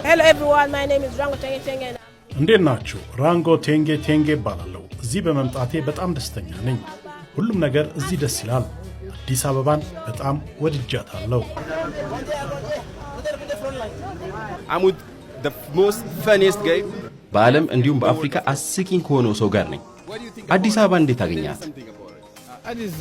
Hello everyone, my name is Rango Tenge Tenge. እንዴት ናችሁ? ራንጎ ቴንጌ ቴንጌ እባላለሁ። እዚህ በመምጣቴ በጣም ደስተኛ ነኝ። ሁሉም ነገር እዚህ ደስ ይላል። አዲስ አበባን በጣም ወድጃታለሁ። I'm with the most funniest guy. በዓለም እንዲሁም በአፍሪካ አስቂኝ ከሆነው ሰው ጋር ነኝ። አዲስ አበባ እንዴት አገኛት? Addis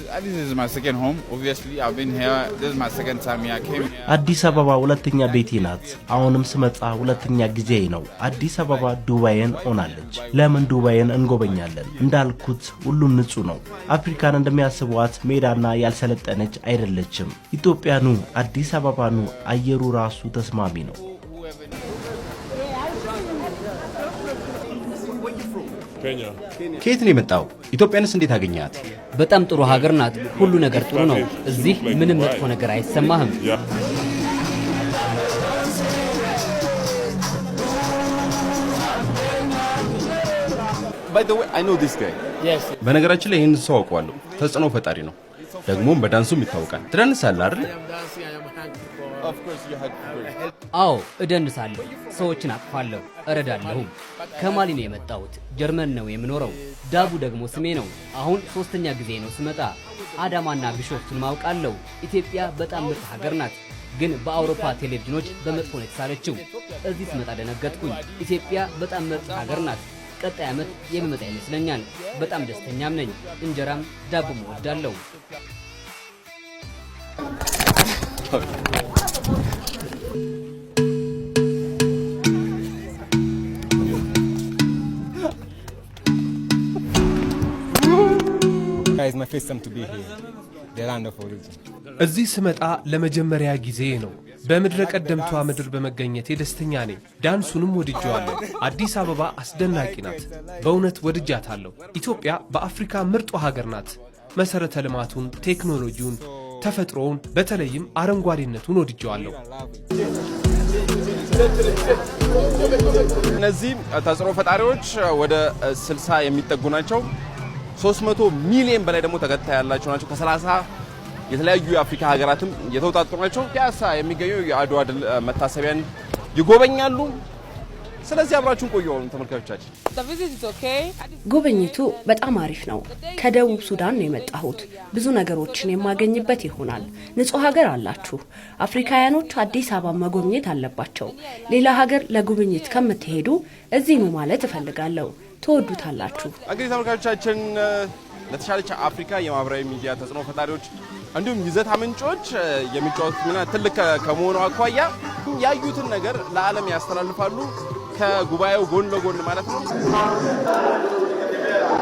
is my second home. Obviously, I've been here. This is my second time here. I came here. አዲስ አበባ ሁለተኛ ቤቴ ናት። አሁንም ስመጣ ሁለተኛ ጊዜ ነው። አዲስ አበባ ዱባይን ሆናለች። ለምን ዱባይን እንጎበኛለን? እንዳልኩት ሁሉም ንጹህ ነው። አፍሪካን እንደሚያስቧት ሜዳና ያልሰለጠነች አይደለችም። ኢትዮጵያኑ አዲስ አበባኑ አየሩ ራሱ ተስማሚ ነው። ከየት ነው የመጣው? ኢትዮጵያንስ እንዴት አገኛት? በጣም ጥሩ ሀገር ናት። ሁሉ ነገር ጥሩ ነው። እዚህ ምንም መጥፎ ነገር አይሰማህም። By the way, I know this guy. Yes. በነገራችን ላይ ይህን ሰው አውቀዋለሁ። ተጽዕኖ ፈጣሪ ነው። ደግሞም በዳንሱም ይታወቃል። ትደንሳለህ አይደል? Of course you had አዎ እደንሳለሁ። ሰዎችን አቅፋለሁ፣ እረዳለሁም። ከማሊ ነው የመጣሁት። ጀርመን ነው የምኖረው። ዳቡ ደግሞ ስሜ ነው። አሁን 3ኛ ጊዜ ነው ስመጣ። አዳማና ቢሾፍቱን ማውቃለሁ። ኢትዮጵያ በጣም ምርጥ ሀገር ናት። ግን በአውሮፓ ቴሌቪዥኖች በመጥፎ ነው የተሳለችው። እዚህ ስመጣ ደነገጥኩኝ። ኢትዮጵያ በጣም ምርጥ ሀገር ናት። ቀጣይ ዓመት የሚመጣ ይመስለኛል። በጣም ደስተኛም ነኝ። እንጀራም ዳቦም እወዳለሁ። It's my first time to be here. The land of origin. እዚህ ስመጣ ለመጀመሪያ ጊዜ ነው። በምድረ ቀደምቷ ምድር በመገኘቴ ደስተኛ ነኝ። ዳንሱንም ወድጄዋለሁ። አዲስ አበባ አስደናቂ ናት። በእውነት ወድጃታለሁ። ኢትዮጵያ በአፍሪካ ምርጧ ሀገር ናት። መሰረተ ልማቱን፣ ቴክኖሎጂውን፣ ተፈጥሮውን በተለይም አረንጓዴነቱን ወድጄዋለሁ። እነዚህ ተጽዕኖ ፈጣሪዎች ወደ 60 የሚጠጉ ናቸው። 300 ሚሊዮን በላይ ደግሞ ተከታይ ያላቸው ናቸው። ከ30 የተለያዩ የአፍሪካ ሀገራትም የተውጣጡ ናቸው። ፒያሳ የሚገኘው የአድዋ ድል መታሰቢያን ይጎበኛሉ። ስለዚህ አብራችሁን ቆዩ ተመልካቾቻችን። ጉብኝቱ በጣም አሪፍ ነው። ከደቡብ ሱዳን ነው የመጣሁት። ብዙ ነገሮችን የማገኝበት ይሆናል። ንጹህ ሀገር አላችሁ። አፍሪካውያኖች አዲስ አበባ መጎብኘት አለባቸው። ሌላ ሀገር ለጉብኝት ከምትሄዱ እዚህ ነው ማለት እፈልጋለሁ። ተወዱታላችሁ። እንግዲህ ተመልካቾቻችን ለተሻለች አፍሪካ የማህበራዊ ሚዲያ ተጽዕኖ ፈጣሪዎች እንዲሁም ይዘት አመንጮች የሚጫወቱት ሚና ትልቅ ከመሆኑ አኳያ ያዩትን ነገር ለዓለም ያስተላልፋሉ። ከጉባኤው ጎን ለጎን ማለት ነው።